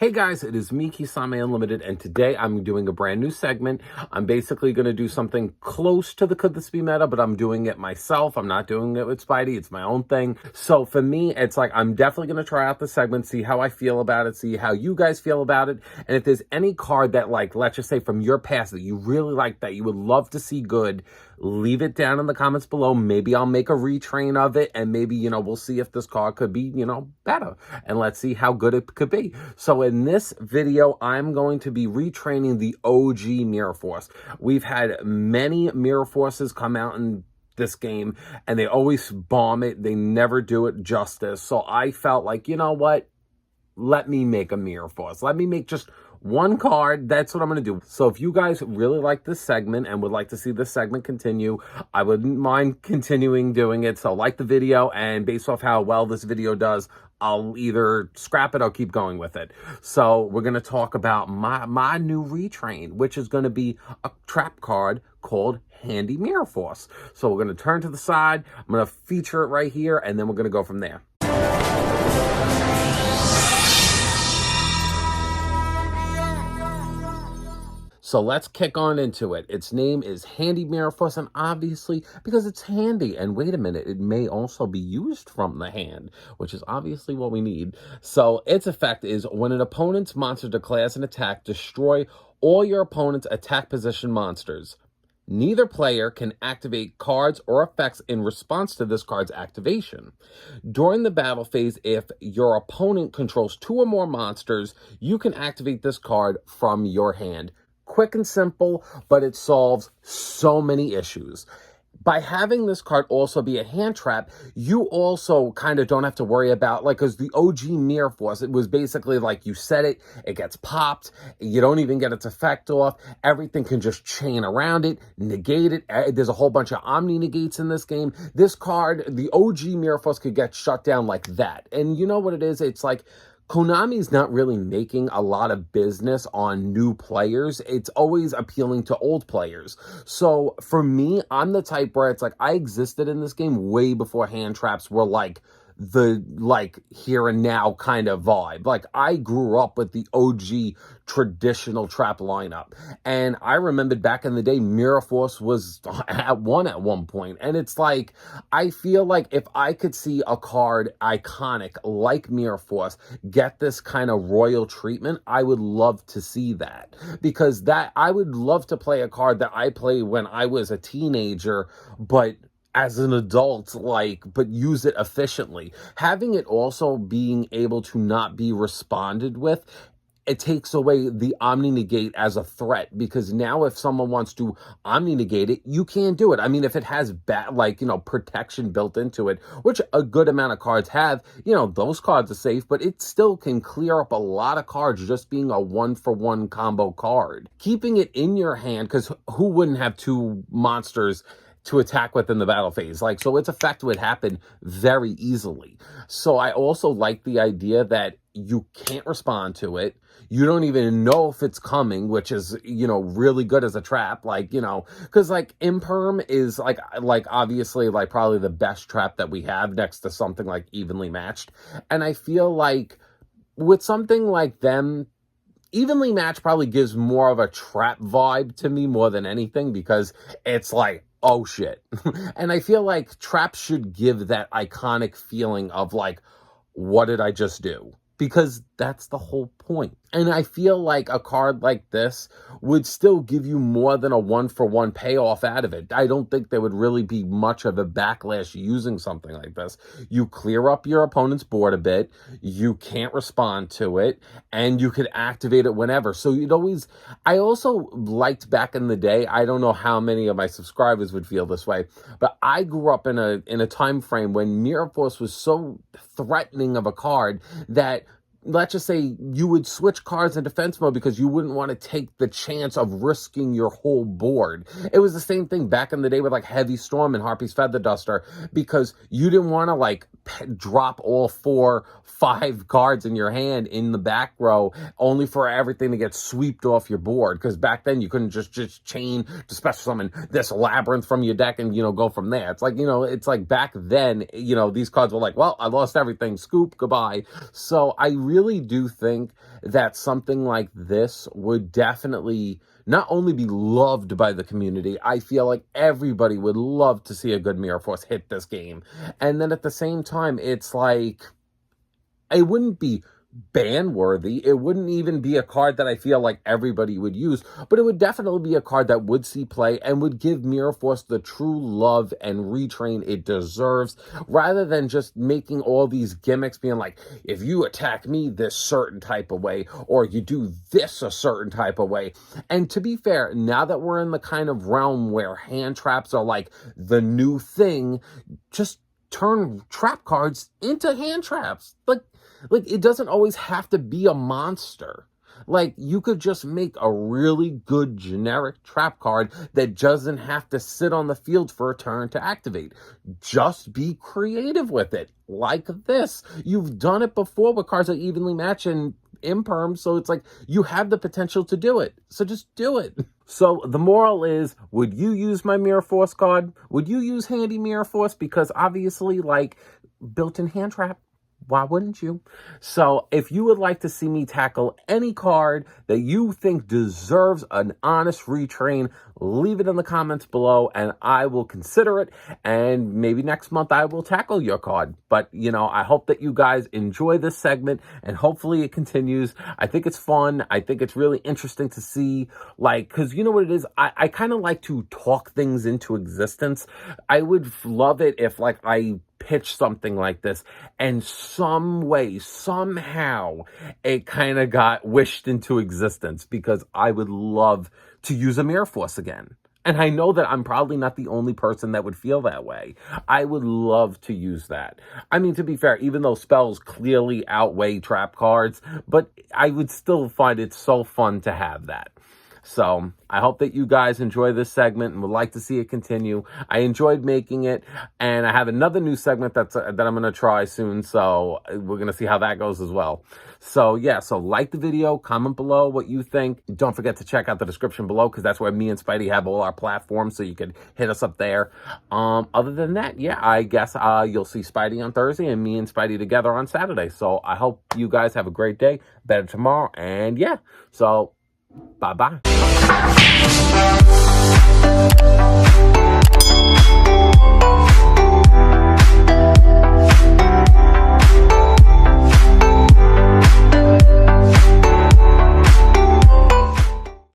Hey guys, it is me, Kisame Unlimited, and today I'm doing a brand new segment. I'm basically going to do something close to the Could This Be Meta, but I'm doing it myself. I'm not doing it with Spidey. It's my own thing. So for me, it's like I'm definitely going to try out the segment, see how I feel about it, see how you guys feel about it. And if there's any card that, like, let's just say from your past that you really like, that you would love to see good, leave it down in the comments below. Maybe I'll make a retrain of it, and maybe, we'll see if this card could be, better. And let's see how good it could be. So in this video, I'm going to be retraining the OG Mirror Force. We've had many Mirror Forces come out in this game, and they always bomb it. They never do it justice. So I felt like, you know what? Let me make a Mirror Force. Let me make just one card. That's what I'm going to do. So if you guys really like this segment and would like to see this segment continue, I wouldn't mind continuing doing it. So like the video, and based off how well this video does, I'll either scrap it or keep going with it. So we're going to talk about my new retrain, which is going to be a trap card called Handy Mirror Force. So we're going to turn to the side. I'm going to feature it right here, and then we're going to go from there. So let's kick on into it. Its name is Handy Mirror Force, and obviously, because it's handy, and wait a minute, it may also be used from the hand, which is obviously what we need. So its effect is when an opponent's monster declares an attack, destroy all your opponent's attack position monsters. Neither player can activate cards or effects in response to this card's activation. During the battle phase, if your opponent controls 2 or more monsters, you can activate this card from your hand. Quick and simple, but it solves so many issues. By having this card also be a hand trap, you also kind of don't have to worry about, like, because the OG Mirror Force, it was basically like you set it, it gets popped, you don't even get its effect off, everything can just chain around it, negate it. There's a whole bunch of Omni negates in this game. This card, the OG Mirror Force, could get shut down like that. And you know what it is? It's like, Konami's not really making a lot of business on new players. It's always appealing to old players. So for me, I'm the type where it's like I existed in this game way before hand traps were like the here and now kind of vibe. Like I grew up with the OG traditional trap lineup, and I remembered back in the day Mirror Force was at one point, and it's like I feel like if I could see a card iconic like Mirror Force get this kind of royal treatment, I would love to see that, because that I would love to play a card that I played when I was a teenager, but as an adult, but use it efficiently. Having it also being able to not be responded with, it takes away the Omni negate as a threat, because now if someone wants to Omni negate it, you can't do it. I mean, if it has protection built into it, which a good amount of cards have, those cards are safe, but it still can clear up a lot of cards just being a 1-for-1 combo card. Keeping it in your hand, because who wouldn't have 2 monsters to attack within the battle phase? So its effect would happen very easily. So I also like the idea that you can't respond to it. You don't even know if it's coming, which is, really good as a trap. Because Imperm is obviously probably the best trap that we have next to something like Evenly Matched. And I feel like with something like them, Evenly Matched probably gives more of a trap vibe to me more than anything, because it's like, oh shit. And I feel like traps should give that iconic feeling of what did I just do? Because that's the whole point. And I feel like a card like this would still give you more than a 1-for-1 payoff out of it. I don't think there would really be much of a backlash using something like this. You clear up your opponent's board a bit, you can't respond to it, and you could activate it whenever. So I also liked back in the day, I don't know how many of my subscribers would feel this way, but I grew up in a time frame when Mirror Force was so threatening of a card that, let's just say, you would switch cards in defense mode because you wouldn't want to take the chance of risking your whole board. It was the same thing back in the day with Heavy Storm and Harpy's Feather Duster, because you didn't want to drop all 4-5 cards in your hand in the back row only for everything to get swept off your board, because back then you couldn't just chain to special summon this labyrinth from your deck and go from there. It's back then, these cards were well, I lost everything, scoop, goodbye. So I really really do think that something like this would definitely not only be loved by the community, I feel like everybody would love to see a good Mirror Force hit this game. And then at the same time, it's like, it wouldn't be ban worthy. It wouldn't even be a card that I feel like everybody would use, but it would definitely be a card that would see play and would give Mirror Force the true love and retrain it deserves, rather than just making all these gimmicks being like, if you attack me this certain type of way, or you do this a certain type of way. And to be fair, now that we're in the kind of realm where hand traps are like the new thing, just turn trap cards into hand traps. Like, it doesn't always have to be a monster. Like, you could just make a really good generic trap card that doesn't have to sit on the field for a turn to activate. Just be creative with it. Like this. You've done it before with cards that evenly match and imperm, so it's like you have the potential to do it. So just do it. So the moral is, would you use my Mirror Force card? Would you use Handy Mirror Force? Because obviously, like, built-in hand trap. Why wouldn't you? So if you would like to see me tackle any card that you think deserves an honest retrain, leave it in the comments below and I will consider it. And maybe next month I will tackle your card. But, you know, I hope that you guys enjoy this segment and hopefully it continues. I think it's fun. I think it's really interesting to see, like, because you know what it is? I kind of like to talk things into existence. I would love it if, like, I pitch something like this and some way, somehow, it kind of got wished into existence, because I would love to use a Mirror Force again. And I know that I'm probably not the only person that would feel that way. I would love to use that. I mean, to be fair, even though spells clearly outweigh trap cards, but I would still find it so fun to have that. So I hope that you guys enjoy this segment and would like to see it continue. I enjoyed making it, and I have another new segment that I'm going to try soon, so we're going to see how that goes as well. So yeah, so like the video, comment below what you think. Don't forget to check out the description below, because that's where me and Spidey have all our platforms, so you can hit us up there. Other than that, yeah, I guess you'll see Spidey on Thursday and me and Spidey together on Saturday. So I hope you guys have a great day, better tomorrow, and yeah, so bye-bye.